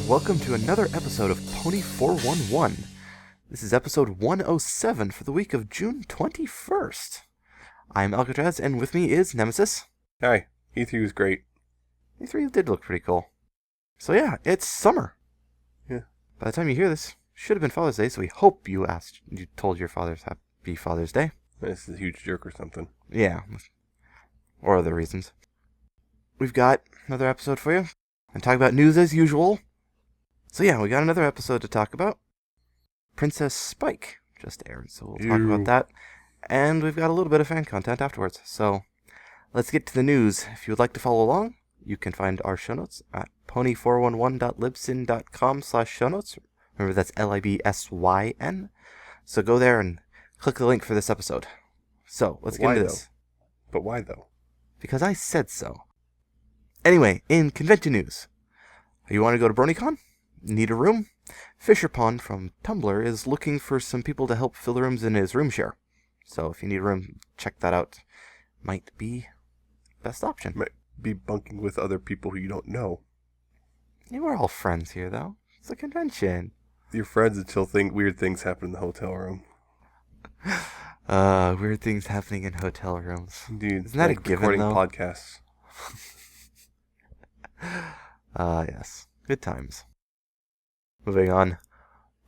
welcome to another episode of Pony 411. This is episode 107 for the week of June 21st. I'm Alcatraz, and with me is Nemesis. Hi, E3 was great. E3 did look pretty cool. So yeah, it's summer. Yeah. By the time you hear this, should have been Father's Day, so we hope you told your fathers Happy Father's Day. This is a huge jerk or something. Yeah. Or other reasons. We've got another episode for you, and talk about news as usual. So yeah, we got another episode to talk about. Princess Spike just aired, so we'll talk about that. And we've got a little bit of fan content afterwards. So let's get to the news. If you would like to follow along, you can find our show notes at pony411.libsyn.com/show notes. Remember, that's LIBSYN. So go there and click the link for this episode. So let's get into this. But why though? Because I said so. Anyway, in convention news, you want to go to BronyCon? Need a room? Fisher Pond from Tumblr is looking for some people to help fill the rooms in his room share. So if you need a room, check that out. Might be best option. Might be bunking with other people who you don't know. Yeah, we're all friends here, though. It's a convention. You're friends until weird things happen in the hotel room. Weird things happening in hotel rooms. Dude, isn't that like a given, recording though? Podcasts. Yes. Good times. Moving on.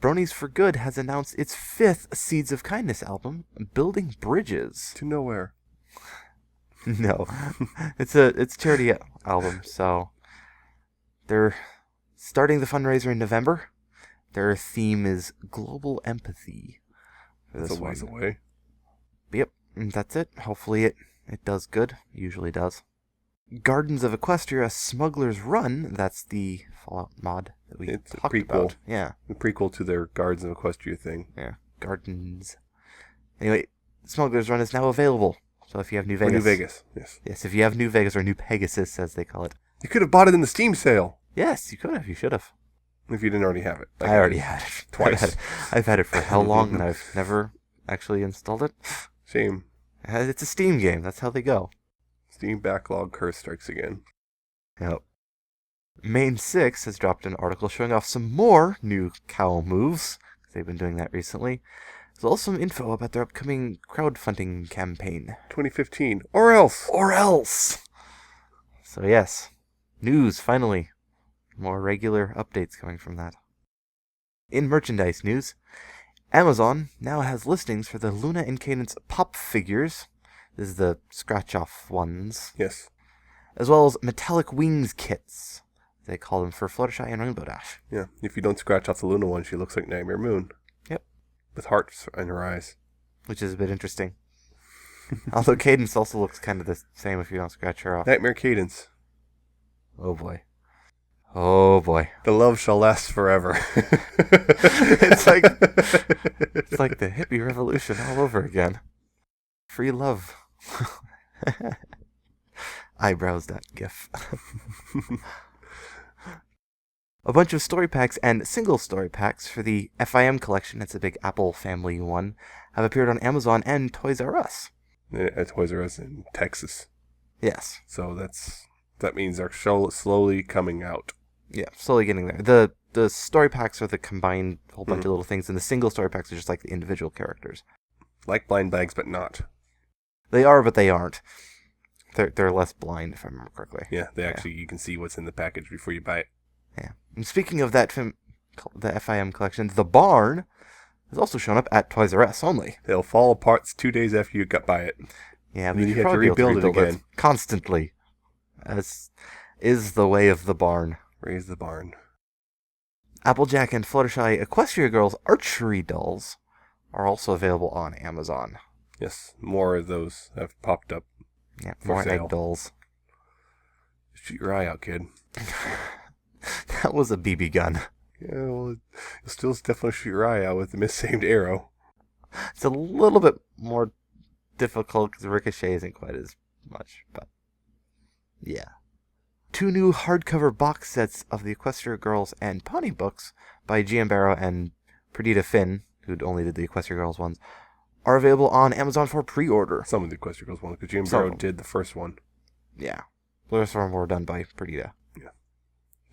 Bronies for Good has announced its 5th Seeds of Kindness album, Building Bridges. To nowhere. No. It's a charity album, so they're starting the fundraiser in November. Their theme is global empathy. That's a ways away. Yep, and that's it. Hopefully it does good. Usually does. Gardens of Equestria Smuggler's Run, that's the Fallout mod that we it's talked a prequel. about. Yeah. A prequel to their Gardens of Equestria thing. Yeah, Gardens. Anyway, Smuggler's Run is now available. So if you have New Vegas. New Vegas, yes. Yes, if you have New Vegas, or New Pegasus, as they call it. You could have bought it in the Steam sale. Yes, you could have. You should have. If you didn't already have it. I already had it. Twice. I've had it for how long, and I've never actually installed it? Shame. It's a Steam game. That's how they go. Steam backlog curse strikes again. Yep. Main 6 has dropped an article showing off some more new cowl moves. They've been doing that recently. There's also some info about their upcoming crowdfunding campaign. 2015. Or else! Or else! So yes, news, finally. More regular updates coming from that. In merchandise news, Amazon now has listings for the Luna and Cadence pop figures. This is the scratch-off ones. Yes. As well as metallic wings kits. They call them for Fluttershy and Rainbow Dash. Yeah, if you don't scratch off the Luna one, she looks like Nightmare Moon. Yep. With hearts in her eyes. Which is a bit interesting. Although Cadence also looks kind of the same if you don't scratch her off. Nightmare Cadence. Oh boy. Oh boy. The love shall last forever. It's like the hippie revolution all over again. Free love. Eyebrows that gif. A bunch of story packs and single story packs for the FIM collection, it's a big Apple family one, have appeared on Amazon and Toys R Us. At Toys R Us in Texas. Yes. So that means they're slowly coming out. Yeah, slowly getting there. The story packs are the combined whole bunch of little things, and the single story packs are just like the individual characters. Like blind bags, but not. They are, but they aren't. They're less blind, if I remember correctly. Yeah, you can see what's in the package before you buy it. Yeah. And speaking of that, the FIM collection, the barn has also shown up at Toys R Us only. They'll fall apart 2 days after you buy it. Yeah, but but you you have to rebuild it again. Constantly. As is the way of the barn. Raise the barn. Applejack and Fluttershy Equestria Girls archery dolls are also available on Amazon. Yes, more of those have popped up. Yeah, for more sale. egg dolls. Shoot your eye out, kid. That was a BB gun. Yeah, well, you'll still definitely shoot your eye out with the misaimed arrow. It's a little bit more difficult because Ricochet isn't quite as much, but yeah. 2 new hardcover box sets of the Equestria Girls and Pony books by GM Barrow and Perdita Finn, who only did the Equestria Girls ones, are available on Amazon for pre-order. Some of the Equestria Girls ones, because Jim Barrow did the first one. Yeah. The rest of them were done by Perdita. Yeah.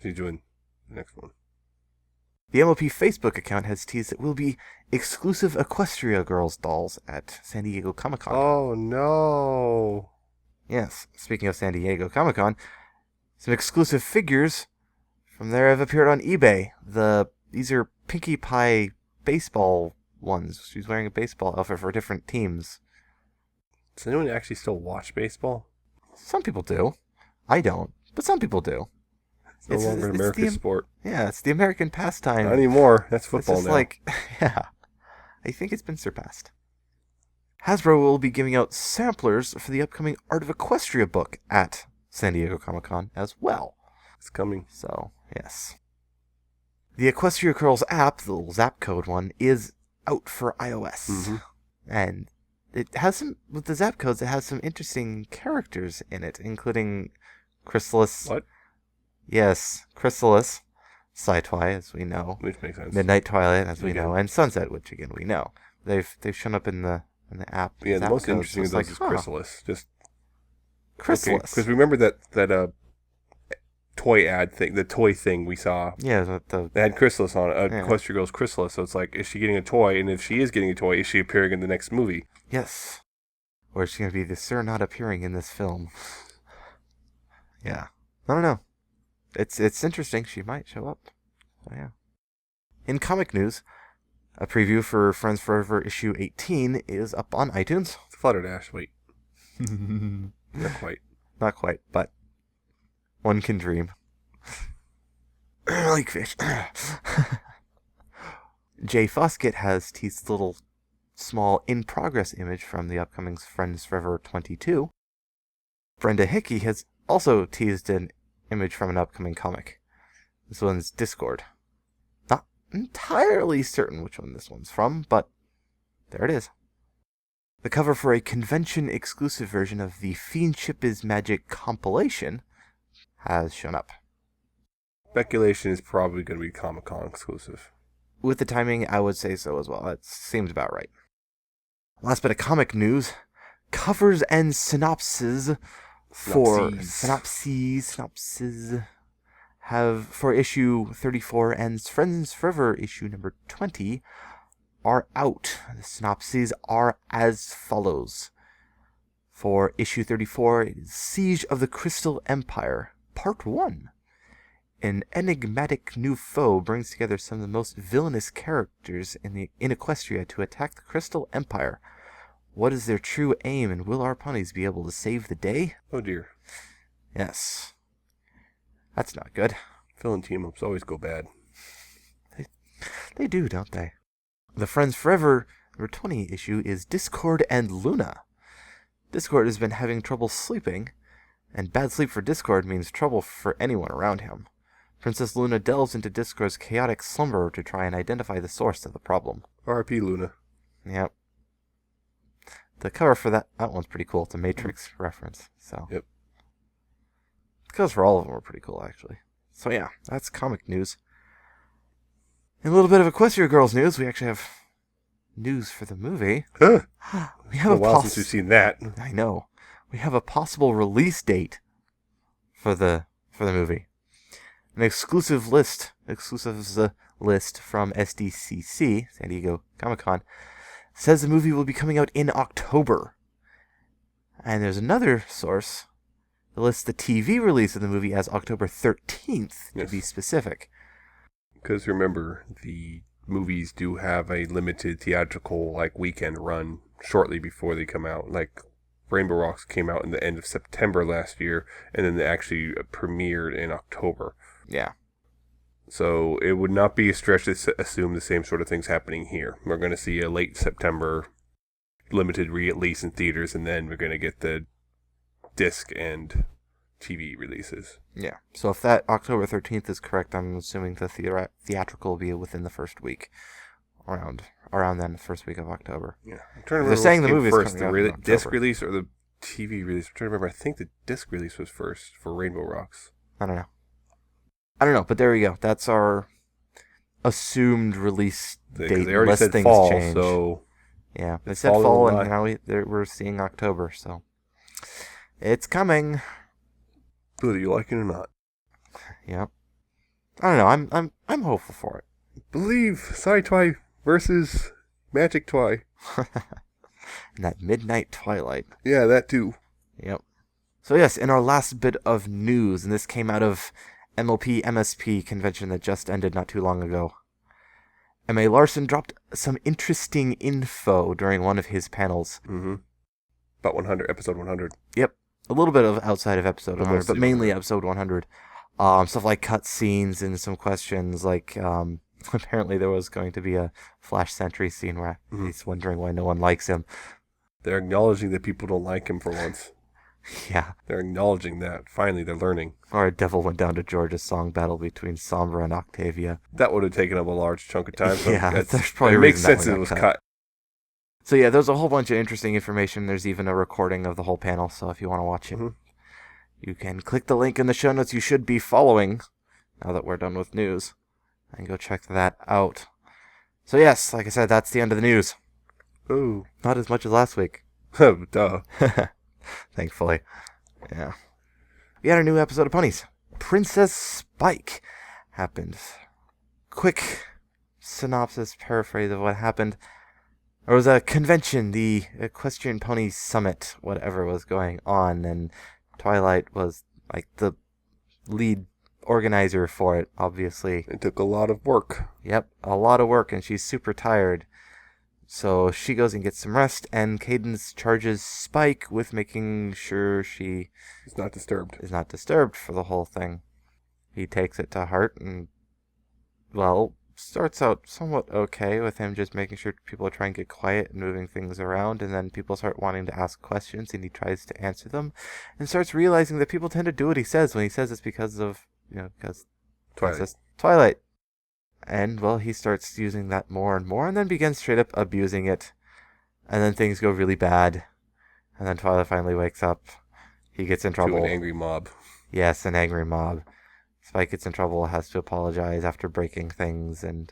She's doing the next one. The MOP Facebook account has teased that will be exclusive Equestria Girls dolls at San Diego Comic-Con. Oh, no. Yes, speaking of San Diego Comic-Con, some exclusive figures from there have appeared on eBay. These are Pinkie Pie baseball ones. She's wearing a baseball outfit for different teams. Does anyone actually still watch baseball? Some people do. I don't, but some people do. It's no longer an American sport. Yeah, it's the American pastime. Not anymore. That's football now. Yeah, I think it's been surpassed. Hasbro will be giving out samplers for the upcoming Art of Equestria book at San Diego Comic-Con as well. It's coming. So, yes. The Equestria Curls app, the little Zap Code one, is out for iOS. Mm-hmm. And it has with the Zap Codes, it has some interesting characters in it, including Chrysalis. What? Yes, Chrysalis, Sci-Twi, as we know. Which makes sense. Midnight Twilight, as we know, and Sunset, which again we know. They've shown up in the app. Yeah, the most codes, interesting of those is Chrysalis. Just Chrysalis. Because remember that toy ad thing, the toy thing we saw. Yeah, they had Chrysalis on it. Equestria Girls Chrysalis. So it's like, is she getting a toy? And if she is getting a toy, is she appearing in the next movie? Yes. Or is she going to be the Sir not appearing in this film? Yeah. I don't know. It's interesting. She might show up. So, yeah. In comic news, a preview for Friends Forever issue 18 is up on iTunes. Flutterdash, wait. Not quite. Not quite, but one can dream. Like fish. Jay Foskett has teased a little small in-progress image from the upcoming Friends Forever 22. Brenda Hickey has also teased an image from an upcoming comic. This one's Discord. Not entirely certain which one this one's from, but there it is. The cover for a convention-exclusive version of the Fiendship is Magic compilation has shown up. Speculation is probably going to be Comic-Con exclusive. With the timing, I would say so as well. That seems about right. Last bit of comic news. Covers and synopses have for issue 34 and Friends Forever issue number 20 are out. The synopses are as follows. For issue 34, it is Siege of the Crystal Empire, Part 1. An enigmatic new foe brings together some of the most villainous characters in Equestria to attack the Crystal Empire. What is their true aim, and will our ponies be able to save the day? Oh dear. Yes. That's not good. Villain team-ups always go bad. They do, don't they? The Friends Forever number 20 issue is Discord and Luna. Discord has been having trouble sleeping, and bad sleep for Discord means trouble for anyone around him. Princess Luna delves into Discord's chaotic slumber to try and identify the source of the problem. R.I.P. Luna. Yep. The cover for that one's pretty cool. It's a Matrix reference. So. Yep. The covers for all of them are pretty cool, actually. So yeah, that's comic news. In a little bit of Equestria Girls news, we actually have news for the movie. Huh. We have a while since we've seen that. I know. We have a possible release date for the movie. An exclusives list from SDCC, San Diego Comic-Con, says the movie will be coming out in October. And there's another source that lists the TV release of the movie as October 13th, to be specific. Because remember, the movies do have a limited theatrical weekend run shortly before they come out. Like Rainbow Rocks came out in the end of September last year, and then they actually premiered in October. Yeah. So it would not be a stretch to assume the same sort of thing's happening here. We're going to see a late September limited release in theaters, and then we're going to get the disc and TV releases. Yeah. So if that October 13th is correct, I'm assuming the theatrical will be within the first week. Around then, the first week of October. Yeah. I'm trying to remember they're saying the movie first, is coming out in disc October. release or the TV release. I'm trying to remember. I think the disc release was first for Rainbow Rocks. I don't know, but there we go. That's our assumed release date. They already said things fall, change. so yeah, they said fall, and now we're seeing October, so it's coming. Whether you like it or not. Yep. I don't know. I'm hopeful for it. believe Sci-Twi versus Magic Twi. In that midnight twilight. Yeah, that too. Yep. So yes, in our last bit of news, and this came out of MLP MSP convention that just ended not too long ago. M.A. Larson dropped some interesting info during one of his panels. Mm-hmm. About 100, episode 100. Yep. A little bit of outside of episode 100, but mainly 100. episode 100. Stuff like cutscenes and some questions, like apparently there was going to be a Flash Sentry scene where he's wondering why no one likes him. They're acknowledging that people don't like him for once. Yeah. They're acknowledging that. Finally, they're learning. Or a devil went down to Georgia's song battle between Sombra and Octavia. That would have taken up a large chunk of time. So yeah, there's probably it a makes reason that sense that it was cut. cut. So yeah, there's a whole bunch of interesting information. There's even a recording of the whole panel, so if you want to watch it, you can click the link in the show notes you should be following, now that we're done with news, and go check that out. So yes, like I said, that's the end of the news. Ooh. Not as much as last week. Duh. Thankfully. Yeah. We had a new episode of Ponies. Princess Spike happened. Quick synopsis, paraphrase of what happened. There was a convention, the Equestrian Pony Summit, whatever was going on, and Twilight was like the lead organizer for it, obviously. It took a lot of work. Yep, a lot of work, and she's super tired. So she goes and gets some rest, and Cadence charges Spike with making sure she is not disturbed for the whole thing. He takes it to heart and, well, starts out somewhat okay with him just making sure people are trying to get quiet and moving things around, and then people start wanting to ask questions, and he tries to answer them, and starts realizing that people tend to do what he says when he says it's because of, because Twilight. And, well, he starts using that more and more, and then begins straight up abusing it, and then things go really bad, and then Twilight finally wakes up. He gets in trouble. To an angry mob. Yes, an angry mob. Spike gets in trouble, has to apologize after breaking things, and...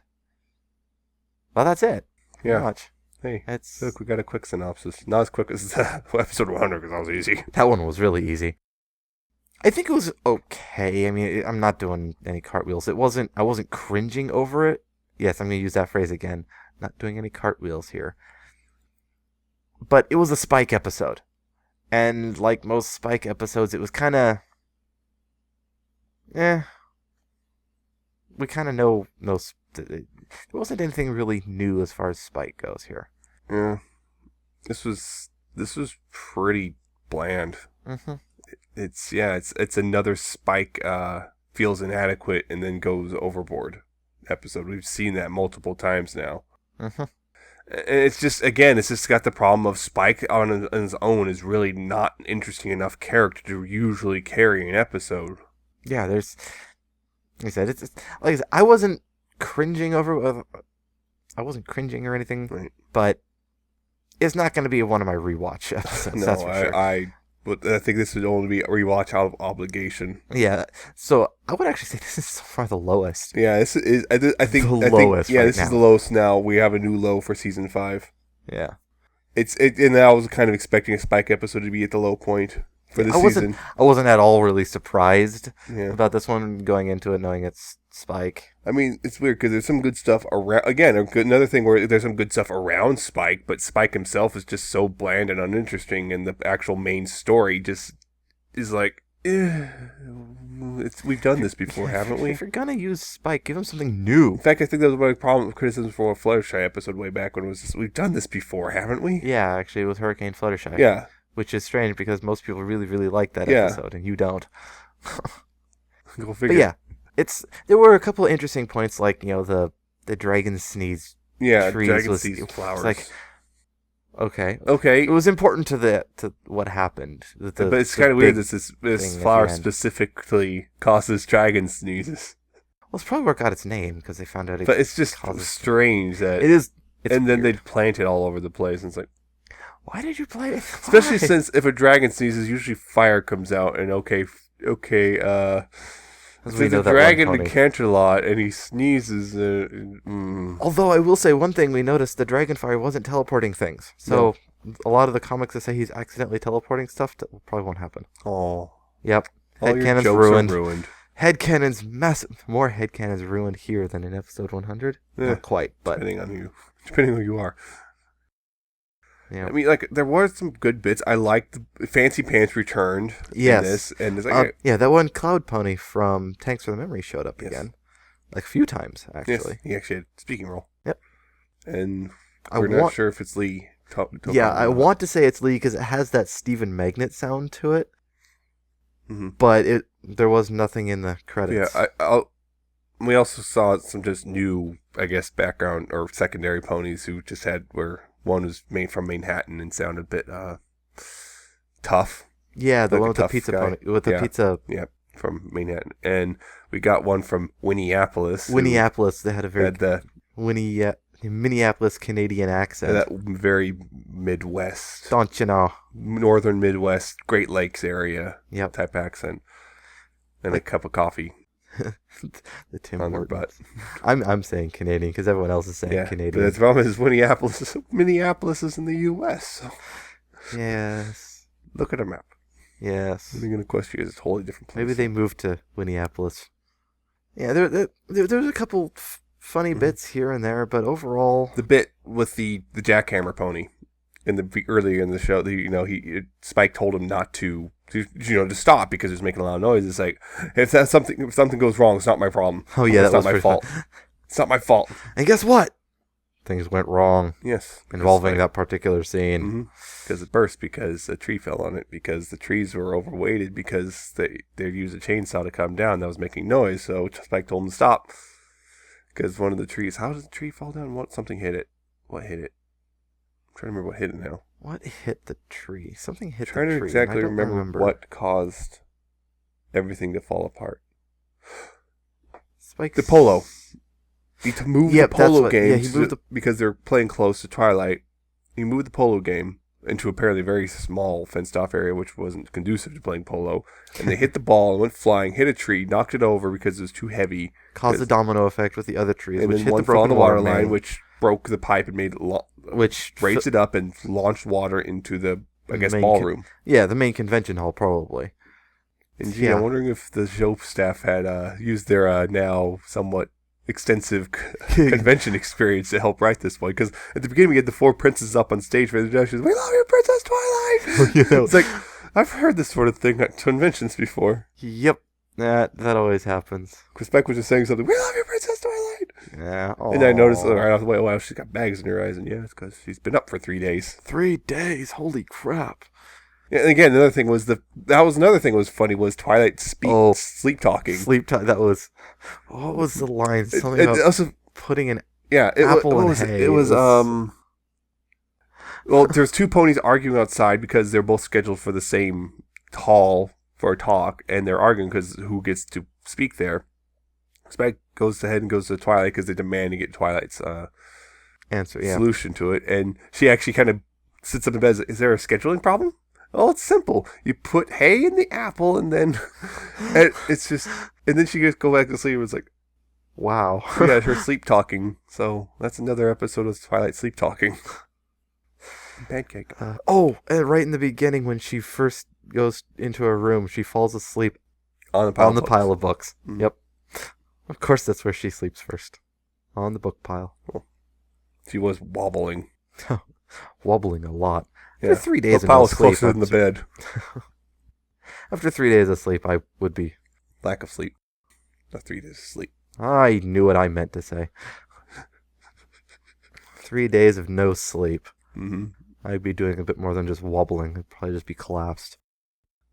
well, that's it. Yeah. Much. Hey, look, we got a quick synopsis. Not as quick as episode 100, because that was easy. That one was really easy. I think it was okay. I mean, I'm not doing any cartwheels. I wasn't cringing over it. Yes, I'm going to use that phrase again. Not doing any cartwheels here. But it was a Spike episode. And like most Spike episodes, it was kind of... we kind of know there wasn't anything really new as far as Spike goes here. Yeah. This was pretty bland. Mm-hmm. It's another Spike feels inadequate and then goes overboard episode. We've seen that multiple times now. Mm-hmm. And it's just got the problem of Spike on his own is really not an interesting enough character to usually carry an episode. Yeah, there's... like I said, it's like I said, I wasn't cringing or anything, right. But it's not going to be one of my rewatch episodes. No, that's for sure. But I think this would only be a rewatch out of obligation. Yeah, so I would actually say this is so far the lowest. Yeah, this is. I think the lowest. Yeah, right this now. is the lowest now. We have a new low for season 5. Yeah, and I was kind of expecting a Spike episode to be at the low point for this season. I wasn't at all really surprised Yeah. about this one going into it, knowing it's Spike. I mean, it's weird because there's some good stuff around. Again, another thing where there's some good stuff around Spike, but Spike himself is just so bland and uninteresting, and the actual main story just is like, we've done this before, haven't we? If you're gonna use Spike, give him something new. In fact, I think that was my problem with criticism for a Fluttershy episode way back when it was just, we've done this before, haven't we? Yeah, actually, with Hurricane Fluttershy. Yeah. Which is strange because most people really, really like that episode, and you don't. Go figure. But yeah, there were a couple of interesting points, like, the dragon sneeze. Yeah, trees dragon sneeze flowers. Like, okay. Okay. It was important to what happened. But it's kind of weird that this flower end. specifically causes dragon sneezes. Well, it's probably where it got its name, because they found out But it's just strange that... It is. And then weird. they'd plant it all over the place, and it's like... Why did you play it? Especially since if a dragon sneezes, usually fire comes out, and if the dragon to Canterlot and he sneezes. Although I will say one thing, we noticed the dragonfire wasn't teleporting things. So a lot of the comics that say he's accidentally teleporting stuff probably won't happen. Oh. Yep. All your Headcanon's jokes ruined. are ruined. Headcanon's massive. More headcanons ruined here than in episode 100. Not quite, but depending on who you are. Yeah. I mean, like, there were some good bits. I liked the Fancy Pants returned Yes. in this. And it's like, yeah, that one Cloud Pony from Tanks for the Memory showed up again. Like a few times, actually. Yes, he actually had a speaking role. Yep. And we're not sure if it's Lee. I want to say it's Lee because it has that Stephen Magnet sound to it. Mm-hmm. But there was nothing in the credits. Yeah, we also saw some just new, I guess, background or secondary ponies who just where one was made from Manhattan and sounded a bit tough. Yeah, the like one with the pizza pony. With the pizza. Yeah, from Manhattan. And we got one from Winneapolis. They had a very Minneapolis Canadian accent. That very Midwest. Don't you know? Northern Midwest, Great Lakes area type accent. And a cup of coffee. The Tim on Hortons. their butt. I'm saying Canadian because everyone else is saying Canadian. But the problem is Minneapolis is in the U.S. So. Yes. Look at a map. Yes. They're going to question you. It's a totally different place. Maybe they moved to Minneapolis. Yeah, there's a couple funny bits here and there, but overall, the bit with the jackhammer pony earlier in the show, Spike told him not to stop because he was making a lot of noise. It's like, if something goes wrong, it's not my problem. Oh yeah, it's not my fault. It's not my fault. And guess what? Things went wrong. Yes, involving that particular scene. Because it burst because a tree fell on it, because the trees were overweighted, because they used a chainsaw to come down that was making noise. So Spike told him to stop. Because one of the trees, how did the tree fall down? Something hit it. What hit it? I'm trying to remember what hit it now. What hit the tree? Something hit the tree. I'm trying to exactly remember what caused everything to fall apart. Spike's... The polo. He moved the polo game because they're playing close to Twilight. He moved the polo game into apparently very small fenced-off area, which wasn't conducive to playing polo. And they hit the ball and went flying, hit a tree, knocked it over because it was too heavy. Caused a domino effect with the other trees, and which then hit one the broken water line, which broke the pipe and made it which raised it up and launched water into the, ballroom. The main convention hall, probably. And I'm wondering if the show staff had used their now somewhat extensive convention experience to help write this one. Because at the beginning, we had the four princesses up on stage for the introductions. We love you, Princess Twilight! It's like, I've heard this sort of thing at conventions before. Yep. That always happens. Because Spike was just saying something, we love you, Princess Twilight! Yeah. And I noticed right off the way, wow, she's got bags in her eyes. And it's because she's been up for 3 days. 3 days? Holy crap. Yeah, and again, another thing was another thing that was funny was Twilight sleep talking. That was, what was the line? Something about also putting an apple in hay. It was well, there's two ponies arguing outside because they're both scheduled for the same hall for a talk, and they're arguing because who gets to speak there. Spike goes ahead and goes to Twilight because they demand to get Twilight's answer, solution to it, and she actually kind of sits up in bed. Is there a scheduling problem? Oh, it's simple. You put hay in the apple, and then it's just, and then she just go back to sleep. It's like, wow. Yeah, her sleep talking. So that's another episode of Twilight sleep talking. Pancake. And right in the beginning, when she first goes into her room, she falls asleep on the pile of books. Mm. Yep. Of course, that's where she sleeps first, on the book pile. Well, she was wobbling. Wobbling a lot. Yeah. After 3 days of no sleep, closer than the bed. After 3 days of sleep, I would be. Lack of sleep. Not 3 days of sleep. I knew what I meant to say. 3 days of no sleep. Mm-hmm. I'd be doing a bit more than just wobbling. I'd probably just be collapsed.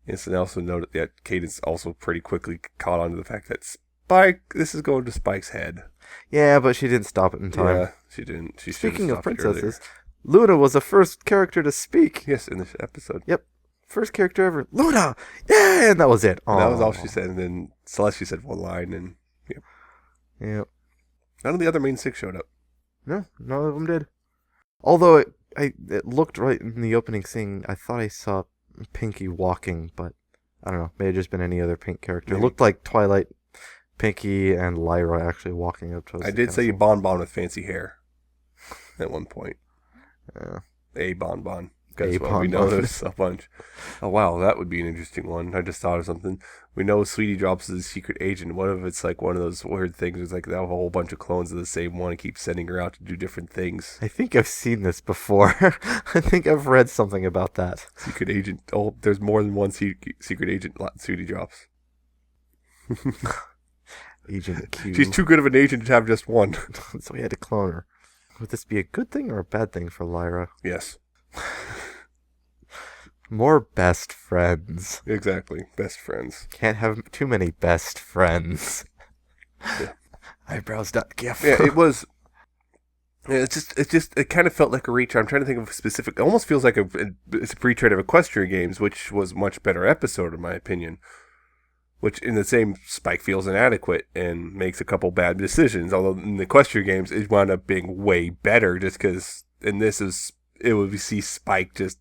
Yes, and I also noted that Cadence also pretty quickly caught on to the fact that this is going to Spike's head. Yeah, but she didn't stop it in time. Yeah, she didn't. Speaking of princesses, Luna was the first character to speak. Yes, in this episode. Yep. First character ever. Luna! Yeah! And that was it. That was all she said. And then Celestia said one line. And Yep. None of the other main six showed up. No, none of them did. Although it looked right in the opening scene. I thought I saw Pinky walking, but I don't know. May have just been any other pink character. Maybe. It looked like Twilight, Pinky, and Lyra actually walking up to us. I did say Bon Bon with fancy hair at one point. Yeah. A Bon Bon. Because, well, we A-pun know mode. there's a bunch. Oh, wow, that would be an interesting one. I just thought of something. We know Sweetie Drops is a secret agent. What if it's like one of those weird things where it's like they have a whole bunch of clones of the same one and keep sending her out to do different things? I think I've seen this before. I think I've read something about that. Secret agent. Oh, there's more than one secret agent Sweetie Drops. Agent Q. She's too good of an agent to have just one. So we had to clone her. Would this be a good thing or a bad thing for Lyra? Yes, More best friends. exactly. Best friends. Can't have too many best friends. Yeah. Eyebrows.gif. Yeah, it was. Yeah, it kind of felt like a reach. I'm trying to think of a specific. It almost feels like it's a retread of Equestria Games, which was a much better episode in my opinion. Which in the same Spike feels inadequate and makes a couple bad decisions. Although in the Equestria Games, it wound up being way better, just because. And it would see Spike just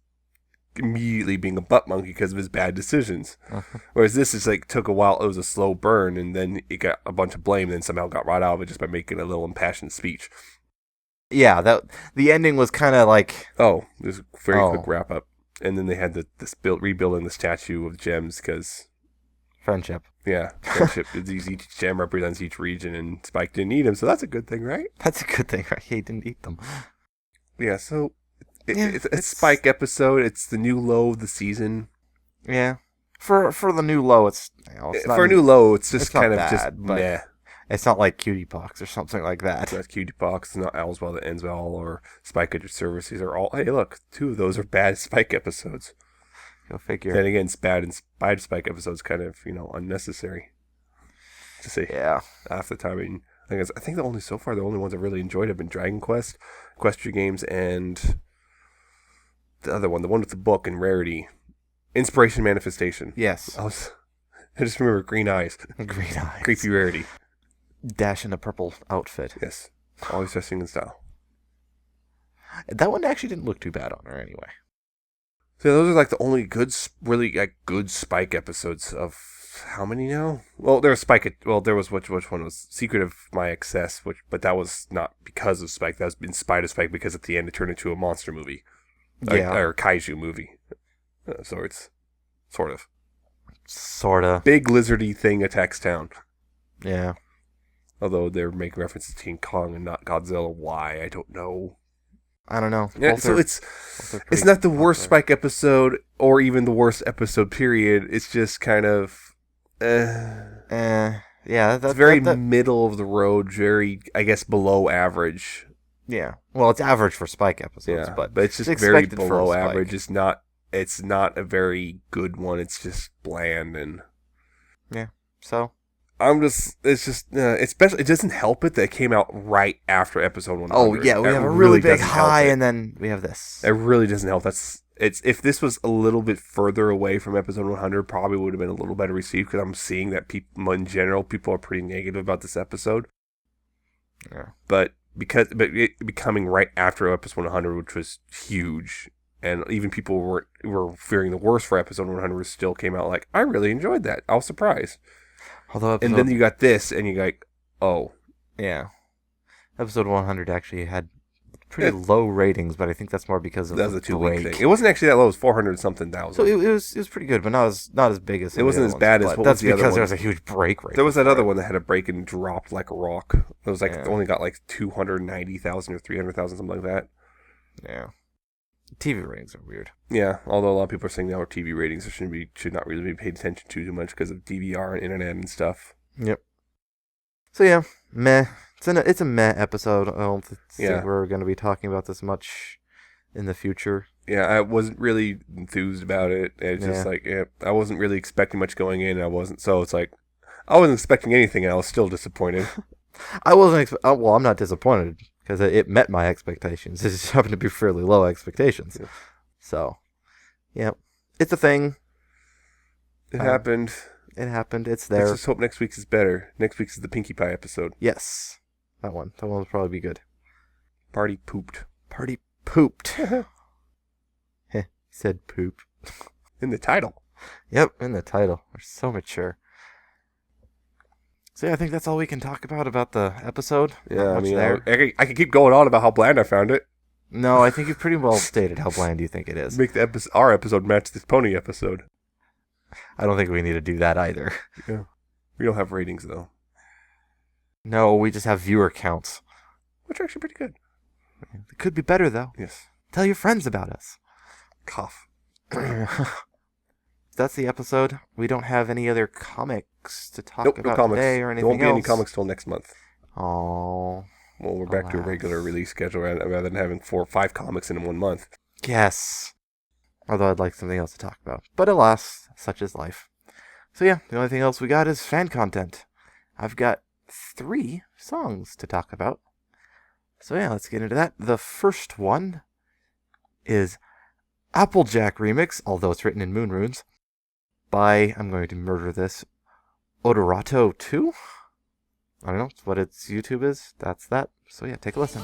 immediately being a butt monkey because of his bad decisions. Uh-huh. Whereas this is like took a while. It was a slow burn, and then it got a bunch of blame, and then somehow got right out of it just by making a little impassioned speech. Yeah, the ending was kind of like... Oh, there's a very quick wrap up, and then they had rebuilding the statue of gems because friendship. yeah, friendship. Each gem represents each region, and Spike didn't eat him, so that's a good thing, right? That's a good thing, right? He didn't eat them. Yeah, so it's a it's Spike episode. It's the new low of the season. Yeah. For the new low, it's not, For a new low, it's just it's not kind of bad, just but meh. it's not like Cutie Pox or something like that. It's not Cutie Pox, it's not Owls Well That Ends Well, or Spike at Your Service. These are all, hey, look, 2 of those are bad Spike episodes. Go figure. Then again, bad Spike episodes kind of, unnecessary. To say half the time. I mean, I think the only ones I've really enjoyed have been Dragon Quest, Equestria Games, and the other one, the one with the book and Rarity. Inspiration Manifestation. Yes. I just remember Green Eyes. Green eyes. Creepy Rarity. Dash in a purple outfit. Yes. Always dressing in style. That one actually didn't look too bad on her anyway. So those are like the only good Spike episodes of how many now? Well, there was there was which one was Secret of My Excess, but that was not because of Spike. That was in spite of Spike because at the end it turned into a monster movie, or kaiju movie, so it's sorta big lizardy thing attacks town. Yeah. Although they're making references to King Kong and not Godzilla. Why? I don't know. I don't know. Yeah, so it's not the worst Spike episode or even the worst episode period. It's just kind of yeah, it's very middle of the road, very, I guess, below average. Yeah. Well, it's average for Spike episodes, Yeah, but it's just very below average. It's not a very good one. It's just bland and yeah. So especially it doesn't help it that it came out right after episode 100. Oh yeah, we have a really big high, and then we have this. It really doesn't help. If this was a little bit further away from episode 100, probably would have been a little better received because I'm seeing that people in general are pretty negative about this episode. Yeah. But it becoming right after episode 100, which was huge, and even people were fearing the worst for episode 100, still came out like, I really enjoyed that. I was surprised. And then you got this, and you're like, oh. Yeah. Episode 100 actually had pretty low ratings, but I think that's more because of that was a 2-week thing. It wasn't actually that low. It was 400-something thousand. So it was pretty good, but not as big as it wasn't as bad as what was the other one. That's because there was a huge break rate. There was that other one that had a break and dropped like a rock. It was like only got like 290,000 or 300,000, something like that. Yeah. TV ratings are weird. Yeah, although a lot of people are saying now our TV ratings should not really be paid attention to too much because of DVR and internet and stuff. Yep. So yeah, meh. It's a meh episode. I don't think we're going to be talking about this much in the future. Yeah, I wasn't really enthused about it. It's just like, I wasn't really expecting much going in. So it's like, I wasn't expecting anything and I was still disappointed. I'm not disappointed because it met my expectations. It just happened to be fairly low expectations. Yeah. So, yeah, it's a thing. It happened. It happened. It's there. Let's just hope next week's is better. Next week's is the Pinkie Pie episode. Yes. That one will probably be good. Party pooped. He said poop. In the title. Yep, in the title. We're so mature. So yeah, I think that's all we can talk about the episode. Yeah, I mean, I could keep going on about how bland I found it. No, I think you've pretty well stated how bland you think it is. Make our episode match this pony episode. I don't think we need to do that either. Yeah. We don't have ratings, though. No, we just have viewer counts. Which are actually pretty good. It could be better, though. Yes. Tell your friends about us. Cough. That's the episode. We don't have any other comics to talk No about comics. today or anything else. There won't be any comics till next month. Oh. Well, we're back to a regular release schedule rather than having 4 or 5 comics in 1 month. Yes. Although I'd like something else to talk about. But alas, such is life. So yeah, the only thing else we got is fan content. I've got 3 songs to talk about. So yeah, let's get into that. The first one is Applejack Remix, although it's written in Moon Runes, by, I'm going to murder this, Odorato 2? I don't know what its YouTube is. That's that. So yeah, take a listen.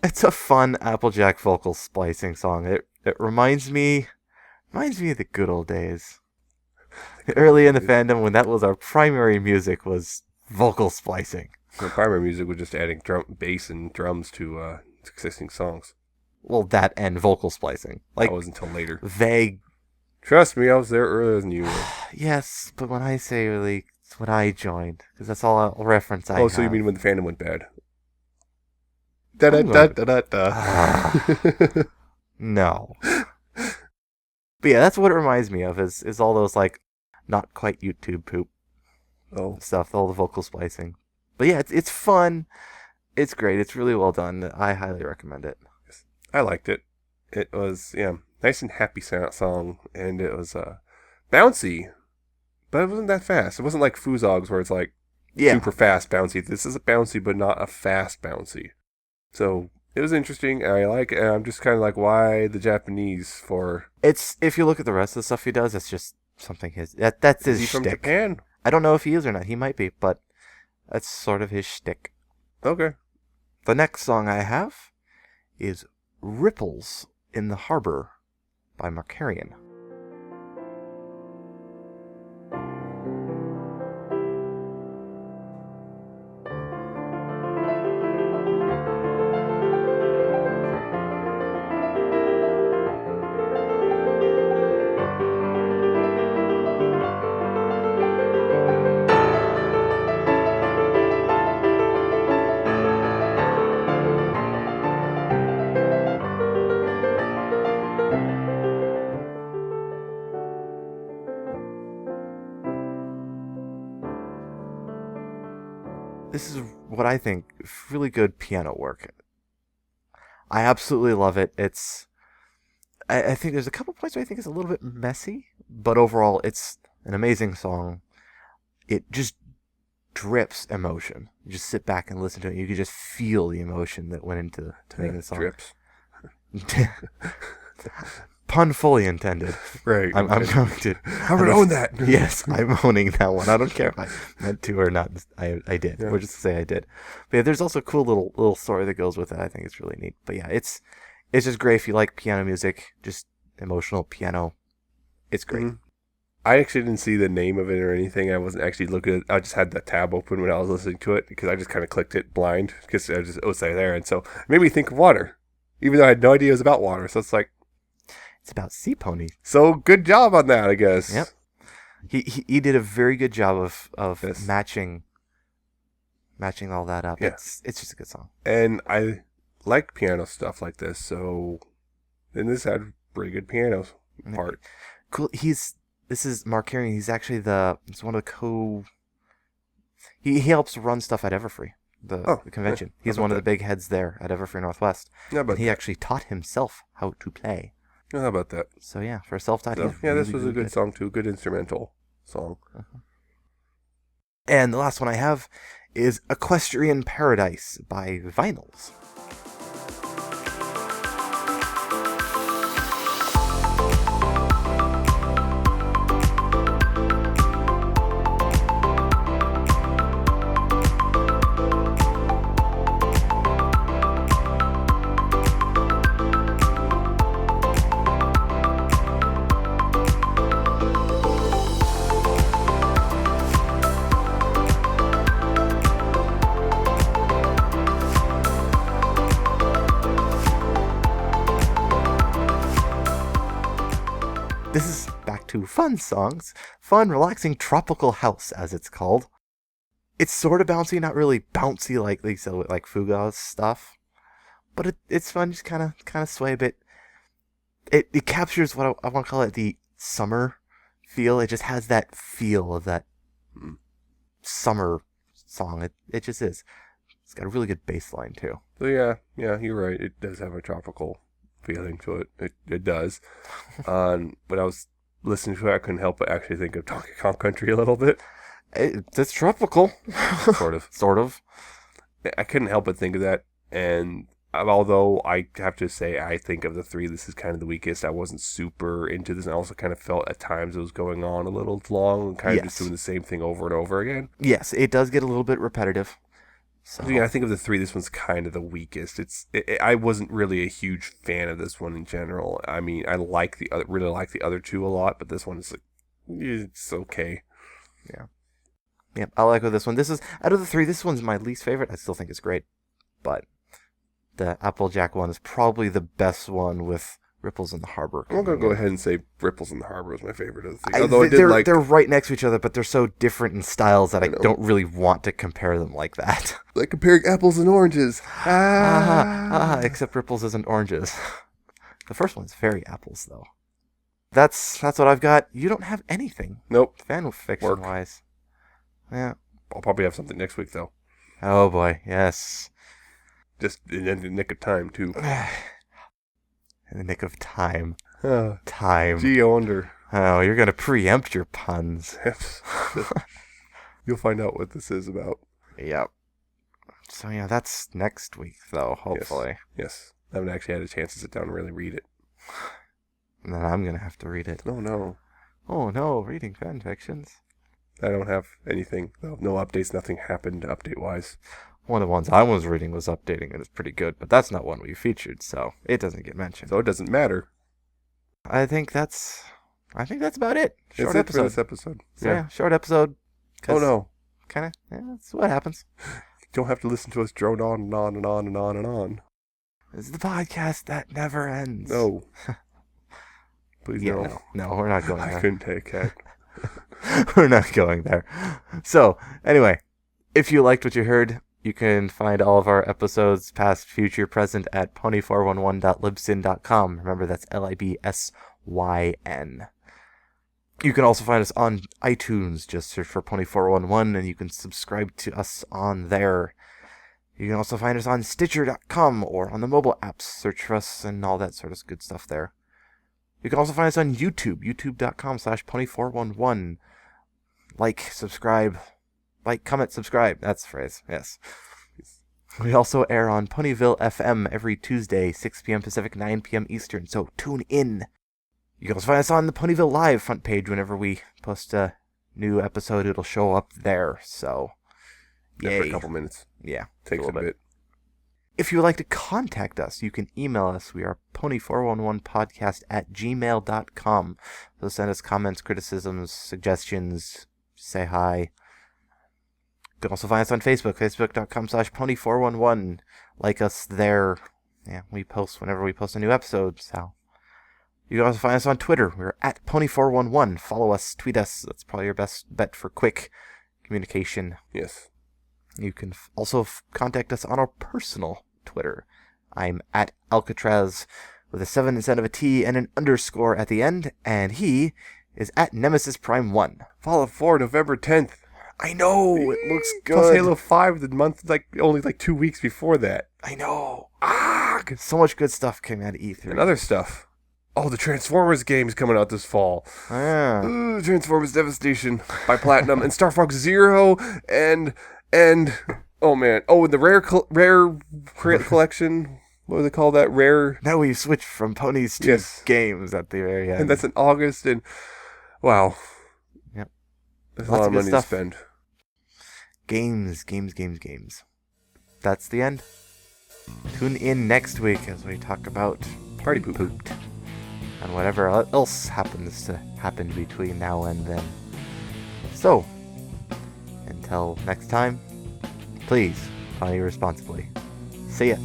It's a fun Applejack vocal splicing song. It reminds me of the good old days. Early in the fandom, when that was our primary music, was vocal splicing. The primary music was just adding bass and drums to existing songs. Well, that and vocal splicing. Like, that was until later. Vague. Trust me, I was there earlier than you were. Yes, but when I say early, it's when I joined, because that's all I'll reference I have. Oh, so you mean when the fandom went bad? Da-da-da-da-da-da. No. But yeah, that's what it reminds me of, is all those, like, not quite YouTube poop stuff, all the vocal splicing. But yeah, it's fun. It's great. It's really well done. I highly recommend it. I liked it. It was, nice and happy song, and it was bouncy, but it wasn't that fast. It wasn't like Fuzogs where it's like super fast bouncy. This is a bouncy, but not a fast bouncy. So it was interesting. I like it. And I'm just kind of like, why the Japanese for? It's, if you look at the rest of the stuff he does, it's just something that's his shtick. Is he from shtick. Japan? I don't know if he is or not. He might be, but that's sort of his shtick. Okay. The next song I have is Ripples in the Harbor by Markarian. This is what I think really good piano work. I absolutely love it. I think there's a couple points where I think it's a little bit messy, but overall it's an amazing song. It just drips emotion. You just sit back and listen to it. You can just feel the emotion that went into making the song. Drips. Pun fully intended. Right. I'm going to. I'm going to own that. Yes, I'm owning that one. I don't care if I meant to or not. I did. Yeah. Or just to say I did. But yeah, there's also a cool little story that goes with it. I think it's really neat. But yeah, it's just great if you like piano music, just emotional piano. It's great. Mm-hmm. I actually didn't see the name of it or anything. I wasn't actually looking at it. I just had the tab open when I was listening to it because I just kind of clicked it blind because it was there. And so it made me think of water, even though I had no idea it was about water. So it's like, it's about sea ponies. So good job on that, I guess. Yep. He did a very good job of Yes. matching all that up. Yeah. It's just a good song. And I like piano stuff like this. So, and this had pretty good piano part. Cool. This is Mark Carey. He's actually he's one of the he helps run stuff at Everfree, the convention. Yeah. He's one of the big heads there at Everfree Northwest. Yeah, but and he actually taught himself how to play. How about that? So yeah, for a self-taught. So, this was a good song too. Good instrumental song. And the last one I have is Equestrian Paradise by Vinyls. This is back to fun songs. Fun, relaxing tropical house, as it's called. It's sort of bouncy, not really bouncy like Fuga's stuff, but it's fun. Just kind of sway a bit. It captures what I want to call it the summer feel. It just has that feel of that summer song. It just is. It's got a really good bass line too. So yeah, you're right. It does have a tropical feeling to it. It does. When I was listening to it, I couldn't help but actually think of Donkey Kong Country a little bit. It's tropical. Sort of. Sort of. I couldn't help but think of that. And although I have to say, I think of the three, this is kind of the weakest. I wasn't super into this. I also kind of felt at times it was going on a little long and kind of just doing the same thing over and over again. Yes, it does get a little bit repetitive. So. I think of the three, this one's kind of the weakest. I wasn't really a huge fan of this one in general. I mean, I really like the other two a lot, but this one is it's okay. Yeah, I like this one. This is out of the three. This one's my least favorite. I still think it's great, but the Applejack one is probably the best one with Ripples in the Harbor. I'm gonna go ahead and say Ripples in the Harbor is my favorite of the three. Although they're right next to each other, but they're so different in styles that I don't really want to compare them like that. Like comparing apples and oranges. Except Ripples isn't oranges. The first one's very apples, though. That's what I've got. You don't have anything. Nope. Fan fiction wise. Yeah. I'll probably have something next week though. Oh boy, yes. Just in the nick of time too. In the nick of time. Time. Gee, I wonder. Oh, you're going to preempt your puns. You'll find out what this is about. Yep. So, yeah, that's next week, though, hopefully. Yes. I haven't actually had a chance to sit down and really read it. And then I'm going to have to read it. Oh, no. Oh, no, reading fan fictions. I don't have anything. No updates. Nothing happened update-wise. One of the ones I was reading was updating, and it's pretty good, but that's not one we featured, so it doesn't get mentioned. So it doesn't matter. I think that's about it. Short episode. For this episode. Yeah, short episode. Oh no. Kind of, that's what happens. You don't have to listen to us drone on and on and on and on and on. This is the podcast that never ends. No. Please no. No, we're not going there. I couldn't take that. We're not going there. So, anyway, if you liked what you heard, you can find all of our episodes, past, future, present, at pony411.libsyn.com. Remember, that's LIBSYN. You can also find us on iTunes. Just search for Pony411, and you can subscribe to us on there. You can also find us on Stitcher.com or on the mobile apps. Search for us and all that sort of good stuff there. You can also find us on YouTube, youtube.com/Pony411. Like, subscribe. Like, comment, subscribe. That's the phrase. Yes. We also air on Ponyville FM every Tuesday, 6 p.m. Pacific, 9 p.m. Eastern, so tune in. You can also find us on the Ponyville Live front page. Whenever we post a new episode, it'll show up there, so yay. For a couple minutes. Yeah. Takes a bit. If you would like to contact us, you can email us. We are pony411podcast@gmail.com. So send us comments, criticisms, suggestions, say hi. You can also find us on Facebook, facebook.com/pony411. Like us there. Yeah, we post whenever we post a new episode, so. You can also find us on Twitter. We're at pony411. Follow us, tweet us. That's probably your best bet for quick communication. Yes. You can also contact us on our personal Twitter. I'm at Alcatraz with a 7 instead of a T and an underscore at the end, and he is at Nemesis Prime 1. Fallout 4, November 10th. I know, it looks good. Plus Halo 5, the month, only 2 weeks before that. I know. So much good stuff came out of E3. And other stuff. Oh, the Transformers game is coming out this fall. Yeah. Transformers Devastation by Platinum and Star Fox Zero and And oh man, the rare collection. What do they call that? Rare. Now we switch from ponies to Yes. games at the very end. And that's in August, and wow. Yep. That's Lots a lot of of good money stuff. to spend. Games. That's the end. Tune in next week as we talk about Party poop. and whatever else happens to happen between now and then. So, until next time, please play responsibly. See ya.